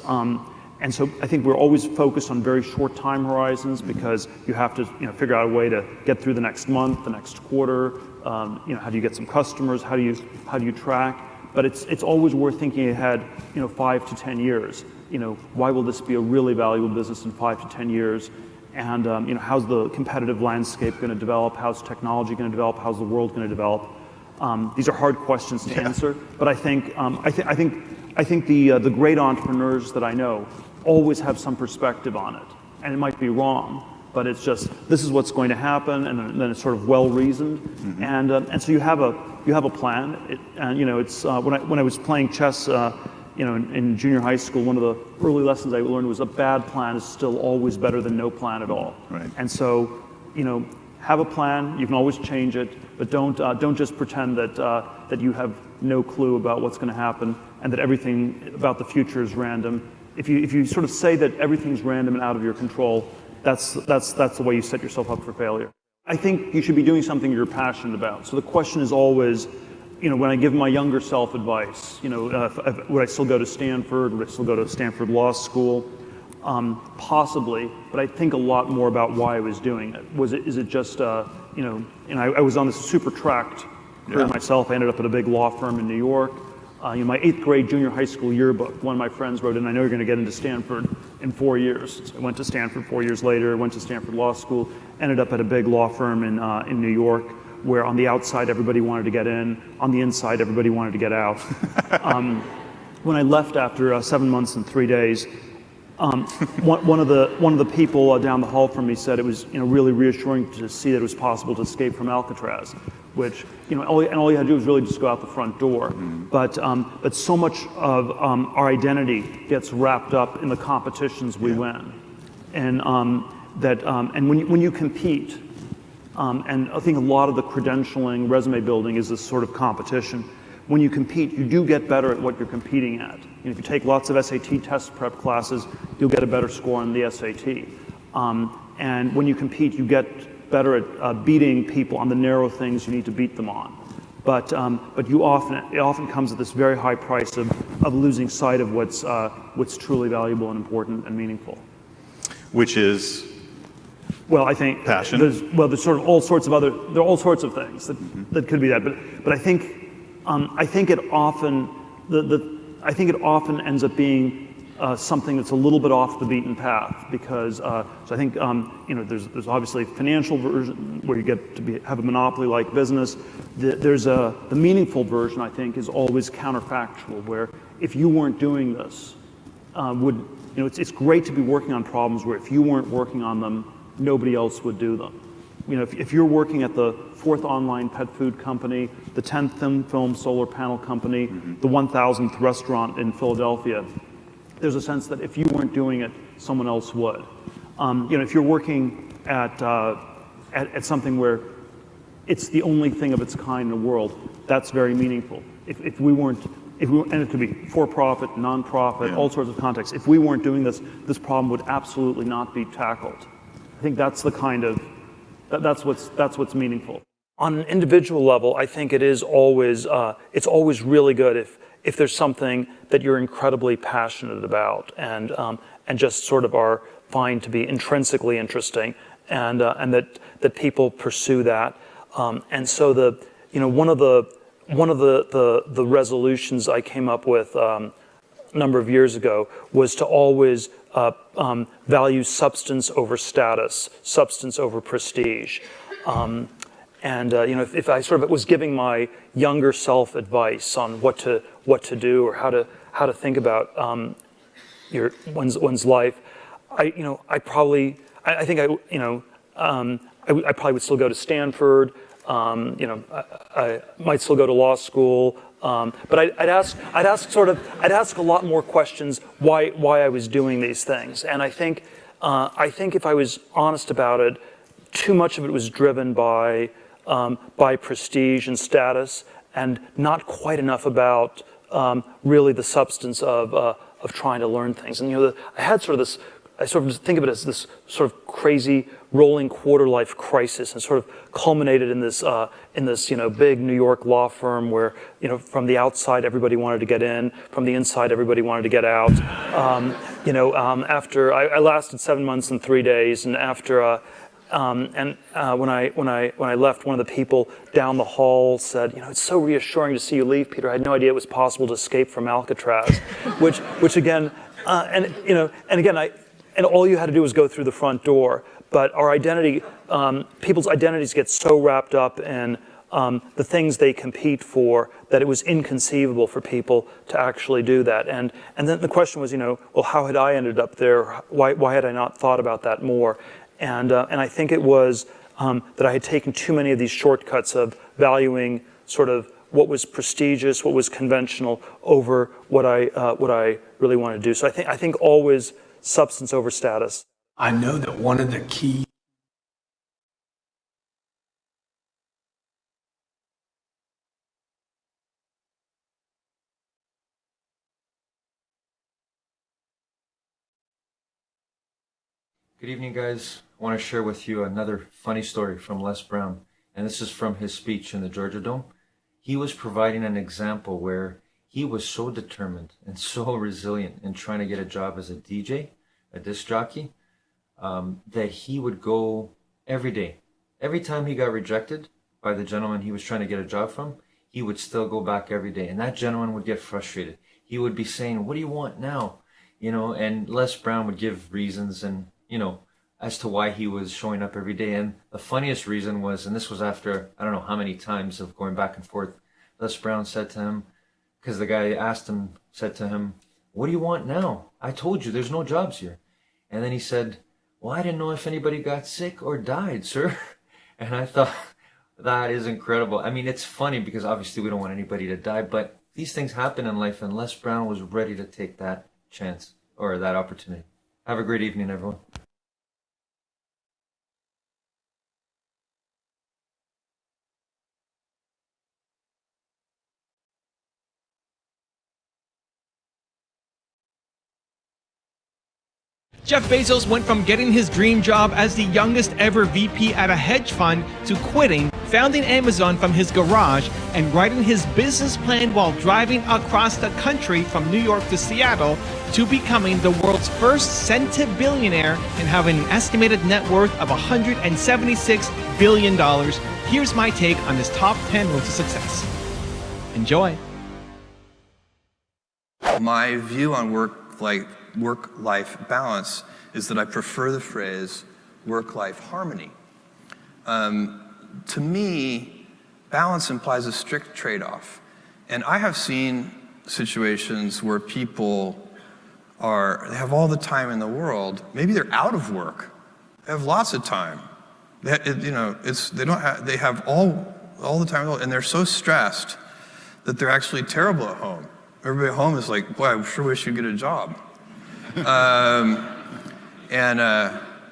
And so I think we're always focused on very short time horizons, because you have to figure out a way to get through the next month, the next quarter. How do you get some customers? How do you track? But it's always worth thinking ahead, 5 to 10 years. Why will this be a really valuable business in 5 to 10 years? And how's the competitive landscape going to develop? How's technology going to develop? How's the world going to develop? These are hard questions to answer, but I think the great entrepreneurs that I know always have some perspective on it, and it might be wrong, but it's just, this is what's going to happen, and then it's sort of well reasoned, and so you have a plan. And you know, it's when I was playing chess, you know, in junior high school, one of the early lessons I learned was a bad plan is still always better than no plan at all. Right. And so, you know, have a plan. You can always change it, but don't just pretend that you have no clue about what's going to happen and that everything about the future is random. If you sort of say that everything's random and out of your control, that's the way you set yourself up for failure. I think you should be doing something you're passionate about. So the question is always, you know, when I give my younger self advice, you know, would I still go to Stanford? Would I still go to Stanford Law School? Possibly, but I think a lot more about why I was doing it. Is it just, you know, and I was on this super tracked career myself. I ended up at a big law firm in New York. You know, my 8th grade junior high school yearbook, one of my friends wrote in, I know you're going to get into Stanford in 4 years. So I went to Stanford 4 years later, went to Stanford Law School, ended up at a big law firm in New York, where on the outside everybody wanted to get in, on the inside everybody wanted to get out. When I left after 7 months and 3 days, one of the people down the hall from me said it was, you know, really reassuring to see that it was possible to escape from Alcatraz, which, you know, all you had to do was really just go out the front door. But so much of our identity gets wrapped up in the competitions we win, and when you compete, and I think a lot of the credentialing, resume building is this sort of competition. When you compete, you do get better at what you're competing at. You know, if you take lots of SAT test prep classes, you'll get a better score on the SAT. And when you compete, you get better at beating people on the narrow things you need to beat them on. But it often comes at this very high price of losing sight of what's truly valuable and important and meaningful. Which is? Well, I think passion. There's sort of all sorts of things that could be that. But I think it often ends up being something that's a little bit off the beaten path, because so I think you know, there's obviously a financial version where you get to have a monopoly-like business. The meaningful version, I think, is always counterfactual, where if you weren't doing this, it's great to be working on problems where if you weren't working on them, nobody else would do them. You know, if you're working at the 4th online pet food company, the 10th thin film solar panel company, the 1,000th restaurant in Philadelphia, there's a sense that if you weren't doing it, someone else would. You know, if you're working at something where it's the only thing of its kind in the world, that's very meaningful. If we weren't, and it could be for-profit, non-profit, all sorts of contexts. If we weren't doing this, this problem would absolutely not be tackled. I think that's the kind of, that's what's meaningful. On an individual level, I think it is always, it's always really good if there's something that you're incredibly passionate about and just sort of find to be intrinsically interesting, and that people pursue that. And so one of the resolutions I came up with a number of years ago was to always value substance over status, substance over prestige. You know, if I sort of was giving my younger self advice on what to do or how to think about one's life, I probably would still go to Stanford. You know, I might still go to law school. But I'd ask a lot more questions why I was doing these things. And I think if I was honest about it, too much of it was driven by prestige and status, and not quite enough about really the substance of trying to learn things. And you know, I had sort of this. I sort of think of it as this sort of crazy rolling quarter life crisis, and sort of culminated in this big New York law firm where, you know, from the outside everybody wanted to get in, from the inside everybody wanted to get out. After I lasted 7 months and 3 days, and after when I left, one of the people down the hall said, you know, it's so reassuring to see you leave, Peter. I had no idea it was possible to escape from Alcatraz, which again, and all you had to do was go through the front door. But our identity, people's identities get so wrapped up in the things they compete for that it was inconceivable for people to actually do that. And then the question was, you know, well, how had I ended up there? Why had I not thought about that more? And I think it was that I had taken too many of these shortcuts of valuing sort of what was prestigious, what was conventional, over what I really want to do. So I think always substance over status. I know that one of the key Good evening, guys. I want to share with you another funny story from Les Brown, and this is from his speech in the Georgia Dome. He was providing an example where he was so determined and so resilient in trying to get a job as a DJ, a disc jockey, that he would go every day. Every time he got rejected by the gentleman he was trying to get a job from, he would still go back every day. And that gentleman would get frustrated. He would be saying, "What do you want now?" You know, and Les Brown would give reasons and, you know, as to why he was showing up every day. And the funniest reason was, and this was after I don't know how many times of going back and forth, Les Brown said to him, because the guy asked him, said to him, "What do you want now? I told you there's no jobs here." And then he said, "Well, I didn't know if anybody got sick or died, sir." And I thought, that is incredible. I mean, it's funny because obviously we don't want anybody to die, but these things happen in life, and Les Brown was ready to take that chance or that opportunity. Have a great evening, everyone. Jeff Bezos went from getting his dream job as the youngest ever VP at a hedge fund to quitting, founding Amazon from his garage, and writing his business plan while driving across the country from New York to Seattle, to becoming the world's first centibillionaire and having an estimated net worth of $176 billion. Here's my take on his top 10 road to success. Enjoy. My view on work-life balance is that I prefer the phrase work-life harmony. To me, balance implies a strict trade-off. And I have seen situations where people they have all the time in the world. Maybe they're out of work. They have lots of time. They have all the time in the world, and they're so stressed that they're actually terrible at home. Everybody at home is like, "Boy, I sure wish you'd get a job."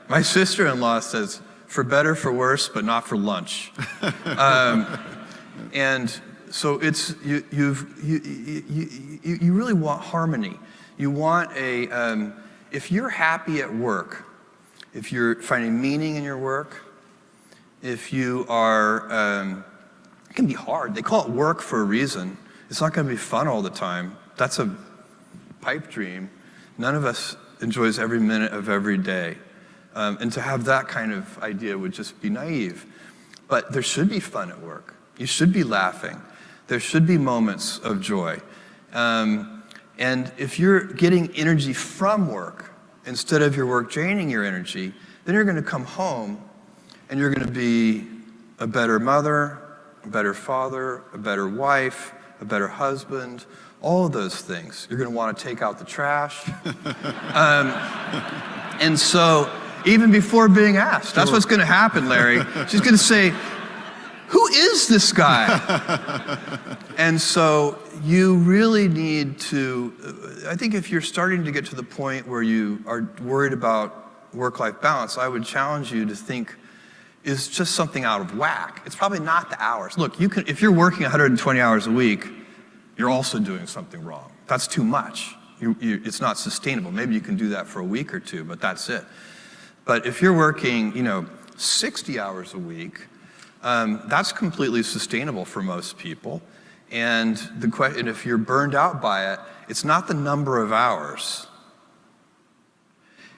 My sister-in-law says, "For better, for worse, but not for lunch." And so it's you really want harmony. You want if you're happy at work, if you're finding meaning in your work, if you are, it can be hard. They call it work for a reason. It's not going to be fun all the time. That's a pipe dream. None of us enjoys every minute of every day. And to have that kind of idea would just be naive. But there should be fun at work. You should be laughing. There should be moments of joy. And if you're getting energy from work, instead of your work draining your energy, then you're going to come home and you're going to be a better mother, a better father, a better wife, a better husband, all of those things. You're going to want to take out the trash. And so, even before being asked, that's what's going to happen, Larry. She's going to say, "Who is this guy?" And so, you really need to, I think if you're starting to get to the point where you are worried about work-life balance, I would challenge you to think, is just something out of whack. It's probably not the hours. Look, if you're working 120 hours a week, you're also doing something wrong. That's too much. It's not sustainable. Maybe you can do that for a week or two, but that's it. But if you're working, 60 hours a week, that's completely sustainable for most people. And if you're burned out by it, it's not the number of hours.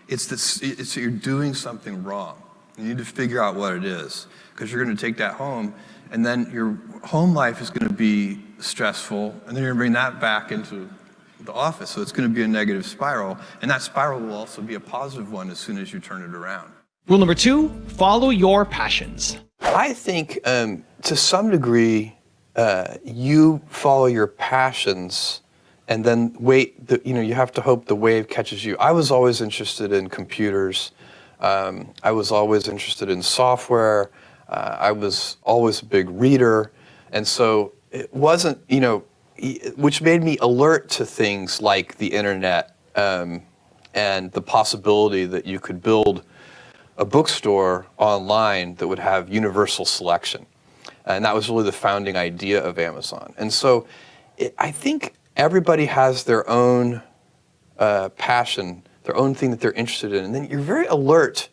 It's that you're doing something wrong. You need to figure out what it is, because you're going to take that home, and then your home life is going to be stressful, and then you're going to bring that back into the office. So it's going to be a negative spiral, and that spiral will also be a positive one as soon as you turn it around. Rule number 2, follow your passions. I think to some degree, you follow your passions and then wait, you have to hope the wave catches you. I was always interested in computers. I was always interested in software. I was always a big reader. And so it wasn't, which made me alert to things like the internet and the possibility that you could build a bookstore online that would have universal selection. And that was really the founding idea of Amazon. And so I think everybody has their own passion, their own thing that they're interested in. And then you're very alert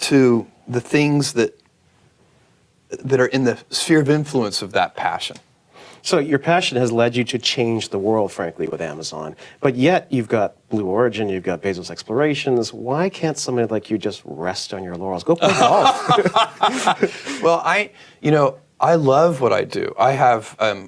to the things that are in the sphere of influence of that passion. So your passion has led you to change the world, frankly, with Amazon. But yet you've got Blue Origin, you've got Bezos Explorations. Why can't somebody like you just rest on your laurels? Go play golf. Well, I love what I do. I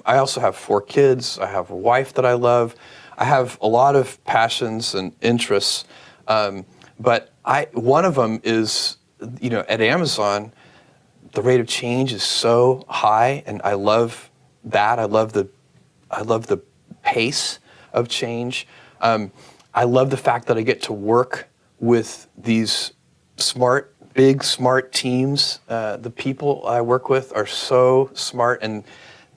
also have 4 kids. I have a wife that I love. I have a lot of passions and interests. But one of them is, at Amazon, the rate of change is so high, and I love that. I love the pace of change. I love the fact that I get to work with these big smart teams. The people I work with are so smart, and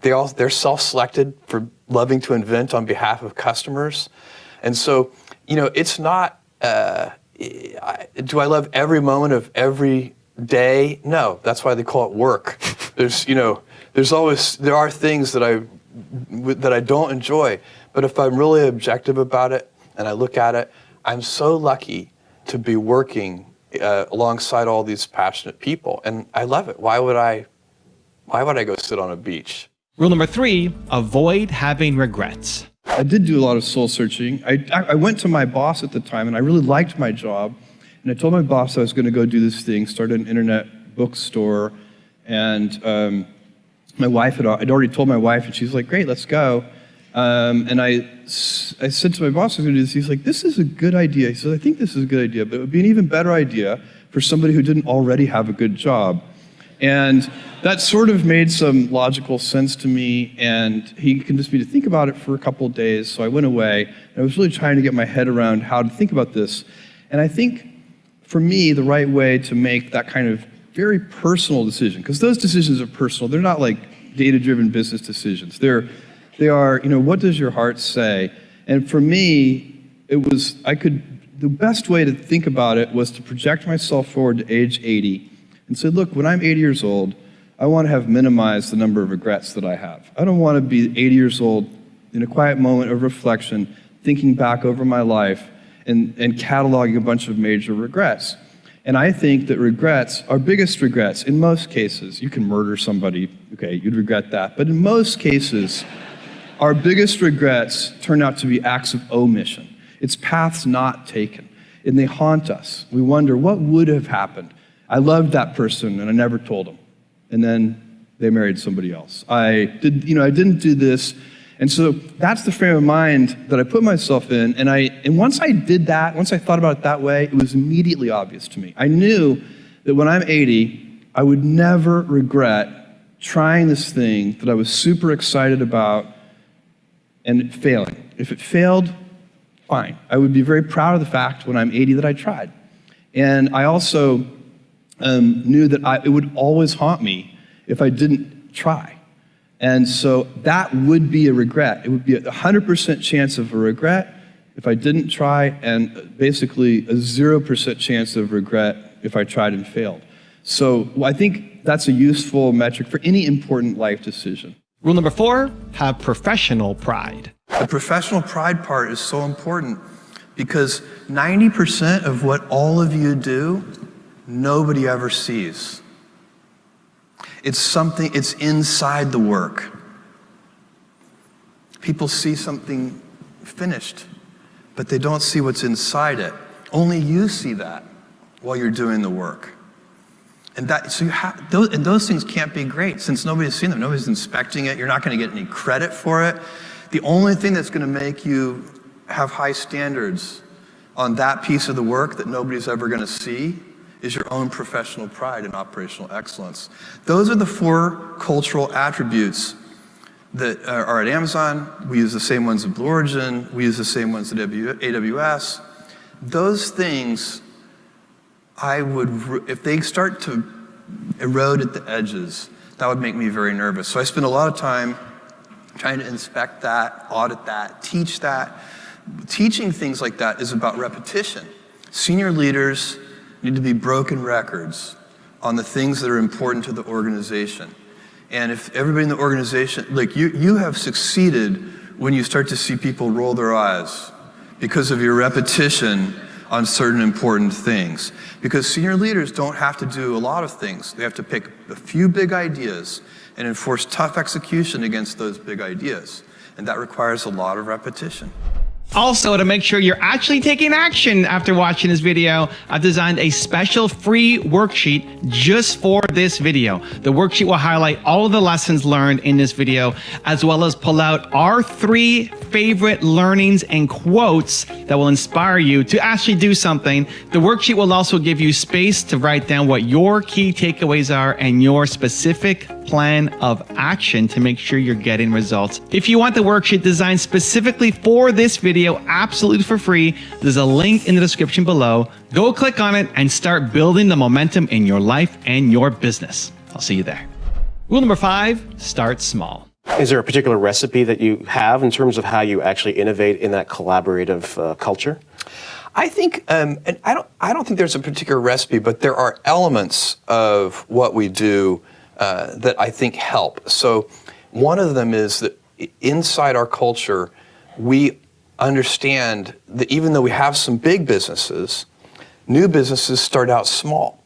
they're self-selected for loving to invent on behalf of customers. And so, it's not. Do I love every moment of every day? No, that's why they call it work. There are things that I don't enjoy, but if I'm really objective about it and I look at it, I'm so lucky to be working alongside all these passionate people, and I love it. Why would I go sit on a beach? Rule number 3, avoid having regrets. I did do a lot of soul searching. I went to my boss at the time, and I really liked my job. And I told my boss I was going to go do this thing, start an internet bookstore. And my wife I'd already told my wife, and she's like, "Great, let's go." And I said to my boss, "I was going to do this." He's like, "This is a good idea." He said, "I think this is a good idea, but it would be an even better idea for somebody who didn't already have a good job." And that sort of made some logical sense to me, and he convinced me to think about it for a couple of days. So I went away, and I was really trying to get my head around how to think about this. And I think, for me, the right way to make that kind of very personal decision, because those decisions are personal, they're not like data-driven business decisions. They are, what does your heart say? And for me, the best way to think about it was to project myself forward to age 80 and say, look, when I'm 80 years old, I want to have minimized the number of regrets that I have. I don't want to be 80 years old in a quiet moment of reflection, thinking back over my life and cataloging a bunch of major regrets. And I think that regrets, our biggest regrets, in most cases, you can murder somebody, okay, you'd regret that. But in most cases, our biggest regrets turn out to be acts of omission. It's paths not taken, and they haunt us. We wonder, what would have happened? I loved that person, and I never told them. And then they married somebody else. I didn't do this. And so that's the frame of mind that I put myself in. And once I did that, once I thought about it that way, it was immediately obvious to me. I knew that when I'm 80, I would never regret trying this thing that I was super excited about and failing. If it failed, fine. I would be very proud of the fact when I'm 80 that I tried. And I also knew that it would always haunt me if I didn't try. And so that would be a regret. It would be a 100% chance of a regret if I didn't try, and basically a 0% chance of regret if I tried and failed. So I think that's a useful metric for any important life decision. Rule number 4, have professional pride. The professional pride part is so important because 90% of what all of you do, nobody ever sees. It's inside the work. People see something finished, but they don't see what's inside it. Only you see that while you're doing the work. And those things can't be great since nobody's seen them. Nobody's inspecting it. You're not going to get any credit for it. The only thing that's going to make you have high standards on that piece of the work that nobody's ever going to see is your own professional pride and operational excellence. Those are the 4 cultural attributes that are at Amazon. We use the same ones at Blue Origin. We use the same ones at AWS. Those things if they start to erode at the edges, that would make me very nervous. So I spend a lot of time trying to inspect that, audit that, teach that. Teaching things like that is about repetition. Senior leaders need to be broken records on the things that are important to the organization. And if everybody in the organization, like you have succeeded when you start to see people roll their eyes because of your repetition on certain important things. Because senior leaders don't have to do a lot of things. They have to pick a few big ideas and enforce tough execution against those big ideas. And that requires a lot of repetition. Also, to make sure you're actually taking action after watching this video, I've designed a special free worksheet just for this video. The worksheet will highlight all of the lessons learned in this video, as well as pull out our 3 favorite learnings and quotes that will inspire you to actually do something. The worksheet will also give you space to write down what your key takeaways are and your specific plan of action to make sure you're getting results. If you want the worksheet designed specifically for this video, absolutely for free, there's a link in the description below. Go click on it and start building the momentum in your life and your business. I'll see you there. Rule number 5, start small. Is there a particular recipe that you have in terms of how you actually innovate in that collaborative culture? I think, and I don't think there's a particular recipe, but there are elements of what we do that I think help. So one of them is that inside our culture, we understand that even though we have some big businesses, new businesses start out small.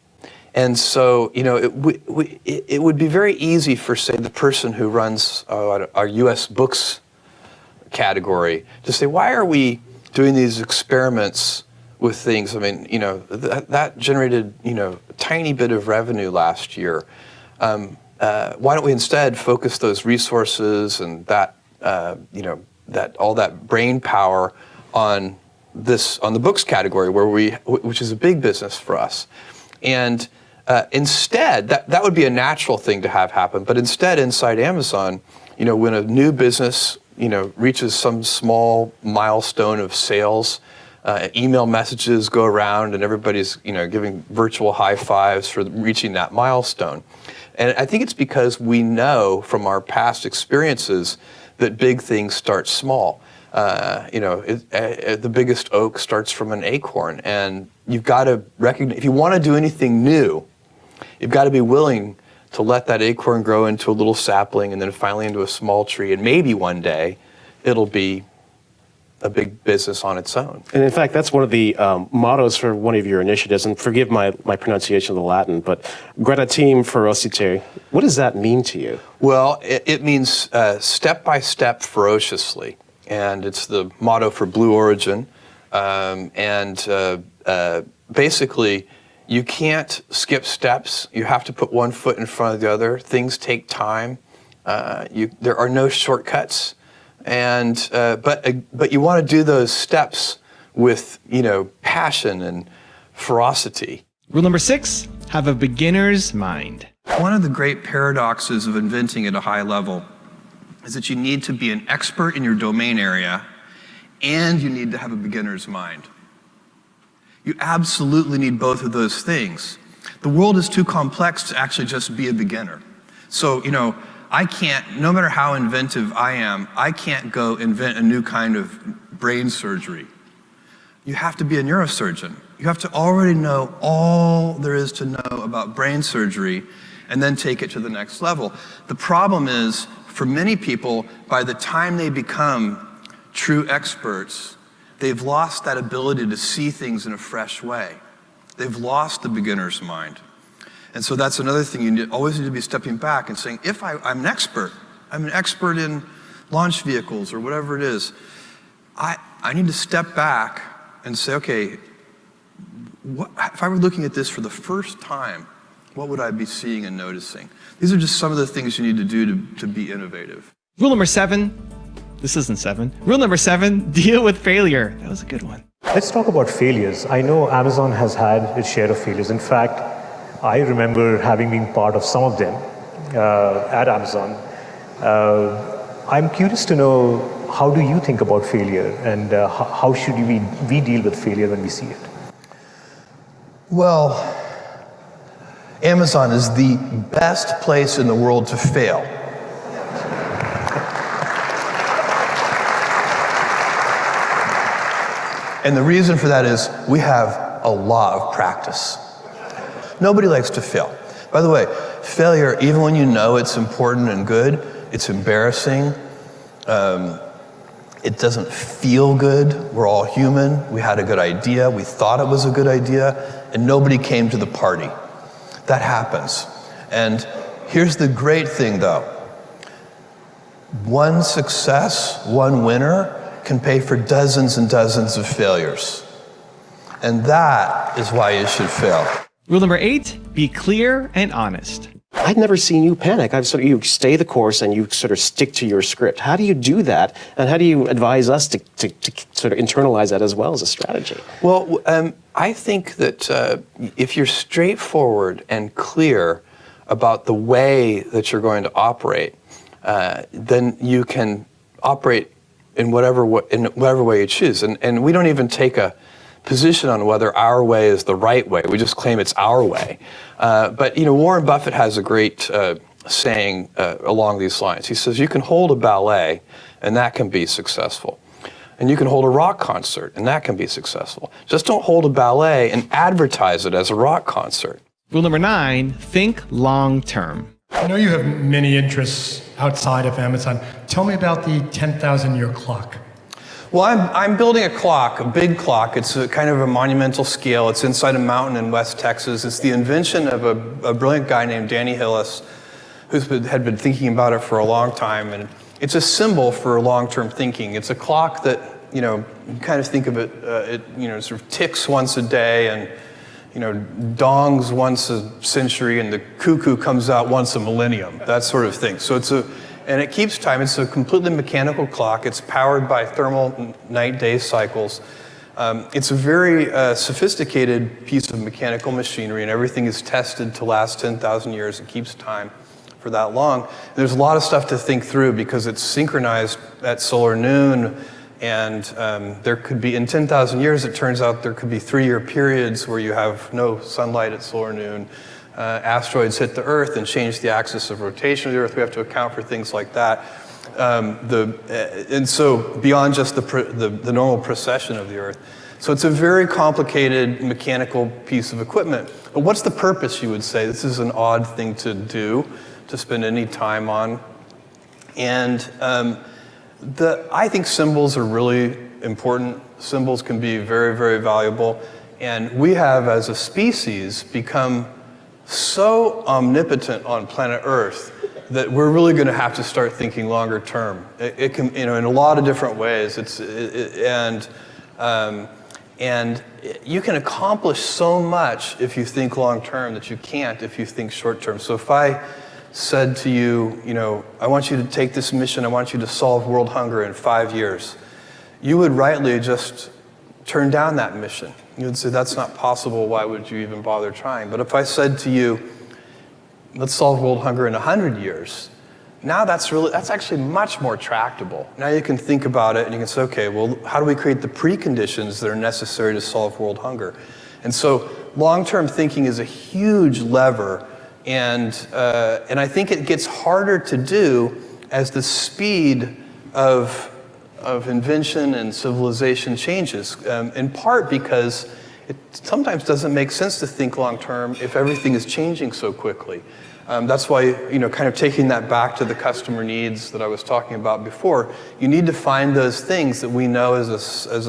And so, you know, it would be very easy for, say, the person who runs our US books category to say, why are we doing these experiments with things? I mean, you know, that generated, you know, a tiny bit of revenue last year. Why don't we instead focus those resources and that, you know, all that brain power on the books category, which is a big business for us. And instead, that would be a natural thing to have happen. But instead, inside Amazon, you know, when a new business, you know, reaches some small milestone of sales, email messages go around and everybody's, you know, giving virtual high fives for reaching that milestone. And I think it's because we know from our past experiences that big things start small. You know, the biggest oak starts from an acorn, and you've got to recognize, if you want to do anything new, you've got to be willing to let that acorn grow into a little sapling and then finally into a small tree, and maybe one day it'll be a big business on its own. And in fact, that's one of the mottos for one of your initiatives, and forgive my pronunciation of the Latin, but gradatim ferociter. What does that mean to you? Well, it means step by step ferociously, and it's the motto for Blue Origin. Basically, you can't skip steps. You have to put one foot in front of the other. Things take time. There are no shortcuts. And but you want to do those steps with, you know, passion and ferocity. Rule number 6, have a beginner's mind. One of the great paradoxes of inventing at a high level is that you need to be an expert in your domain area and you need to have a beginner's mind. You absolutely need both of those things. The world is too complex to actually just be a beginner. So, you know, I can't, no matter how inventive I am, I can't go invent a new kind of brain surgery. You have to be a neurosurgeon. You have to already know all there is to know about brain surgery and then take it to the next level. The problem is, for many people, by the time they become true experts, they've lost that ability to see things in a fresh way. They've lost the beginner's mind. And so that's another thing. You always need to be stepping back and saying, if I'm an expert in launch vehicles or whatever it is, I need to step back and say, okay, if I were looking at this for the first time, what would I be seeing and noticing? These are just some of the things you need to do to be innovative. Rule number 7, this isn't 7. Rule number 7, deal with failure. That was a good one. Let's talk about failures. I know Amazon has had its share of failures. In fact, I remember having been part of some of them at Amazon. I'm curious to know, how do you think about failure, and how should we deal with failure when we see it? Well, Amazon is the best place in the world to fail. And the reason for that is we have a lot of practice. Nobody likes to fail. By the way, failure, even when you know it's important and good, it's embarrassing. It doesn't feel good. We're all human. We had a good idea. We thought it was a good idea, and nobody came to the party. That happens. And here's the great thing, though. One success, one winner, can pay for dozens and dozens of failures. And that is why you should fail. Rule number 8, be clear and honest. I'd never seen you panic. You stay the course and you sort of stick to your script. How do you do that? And how do you advise us to sort of internalize that as well as a strategy? Well, I think that if you're straightforward and clear about the way that you're going to operate, then you can operate in whatever way you choose. And we don't even take a position on whether our way is the right way. We just claim it's our way. But Warren Buffett has a great saying along these lines. He says, you can hold a ballet and that can be successful. And you can hold a rock concert and that can be successful. Just don't hold a ballet and advertise it as a rock concert. Rule number 9, think long term. I know you have many interests outside of Amazon. Tell me about the 10,000-year clock. Well, I'm building a clock, a big clock. It's a kind of a monumental scale. It's inside a mountain in West Texas. It's the invention of a brilliant guy named Danny Hillis, had been thinking about it for a long time. And it's a symbol for long-term thinking. It's a clock that, you kind of think of it, sort of ticks once a day and, dongs once a century, and the cuckoo comes out once a millennium, that sort of thing. So and it keeps time. It's a completely mechanical clock. It's powered by thermal night-day cycles. It's a very sophisticated piece of mechanical machinery, and everything is tested to last 10,000 years. It keeps time for that long. There's a lot of stuff to think through because it's synchronized at solar noon, and there could be, in 10,000 years, it turns out there could be 3-year periods where you have no sunlight at solar noon. Asteroids hit the Earth and change the axis of rotation of the Earth. We have to account for things like that. And so beyond just the normal precession of the Earth. So it's a very complicated mechanical piece of equipment. But what's the purpose, you would say? This is an odd thing to do, to spend any time on. And I think symbols are really important. Symbols can be very, very valuable. And we have, as a species, become so omnipotent on planet Earth that we're really going to have to start thinking longer term. It can, in a lot of different ways. And you can accomplish so much if you think long term that you can't if you think short term. So if I said to you, I want you to take this mission, I want you to solve world hunger in 5 years, you would rightly just turn down that mission. You would say, that's not possible, why would you even bother trying? But if I said to you, let's solve world hunger in 100 years, now that's actually much more tractable. Now you can think about it and you can say, okay, well, how do we create the preconditions that are necessary to solve world hunger? And so long-term thinking is a huge lever, and I think it gets harder to do as the speed of invention and civilization changes, in part because it sometimes doesn't make sense to think long term if everything is changing so quickly. That's why, kind of taking that back to the customer needs that I was talking about before, you need to find those things that we know as a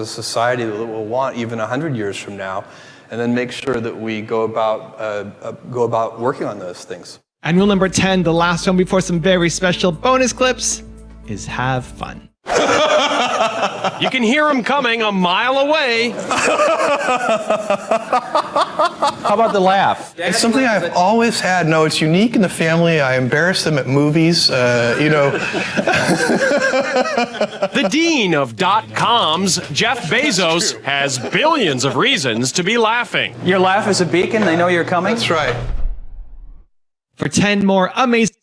society that we'll want even 100 years from now, and then make sure that we go about working on those things. And rule number 10, the last one before some very special bonus clips, is have fun. You can hear him coming a mile away. How about the laugh? It's something I've always had. No, it's unique in the family. I embarrass them at movies, The dean of .coms, Jeff Bezos, has billions of reasons to be laughing. Your laugh is a beacon. They know you're coming. That's right. For 10 more amazing